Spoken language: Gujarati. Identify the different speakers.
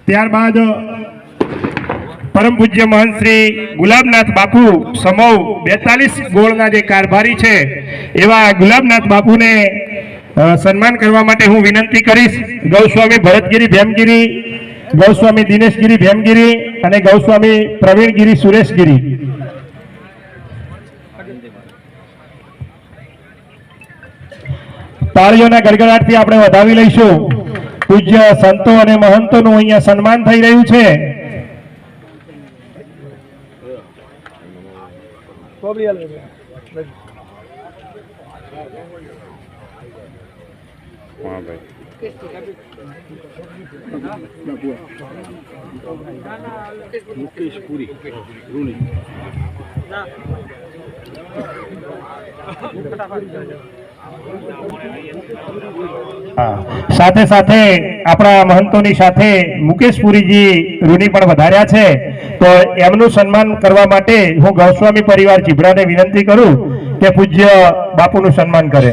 Speaker 1: ત્યારબાદ પરમ પૂજ્ય મહંત શ્રી ગુલાબનાથ બાપુ સમૌ 42 ગોળના જે કારભારી છે એવા ગુલાબનાથ બાપુને સન્માન કરવા માટે હું વિનંતી કરીશ. ગૌસ્વામી ભરતગીરી ભેમગીરી, ગૌસ્વામી દિનેશગીરી ભેમગીરી અને ગૌસ્વામી પ્રવીણગીરી સુરેશગીરી. તાળીઓના ગડગડાટથી આપણે વધાવી લઈશું. પૂજ્ય સંતો અને મહંતોનું અહીંયા સન્માન થઈ રહ્યું છે. સાથે સાથે આપણા મહંતોની સાથે મુકેશપુરીજી રૂની પણ વધાર્યા છે, તો એમનું સન્માન કરવા માટે હું ગૌસ્વામી પરિવાર ચીભડાને વિનંતી કરું કે પૂજ્ય બાપુનું સન્માન કરે.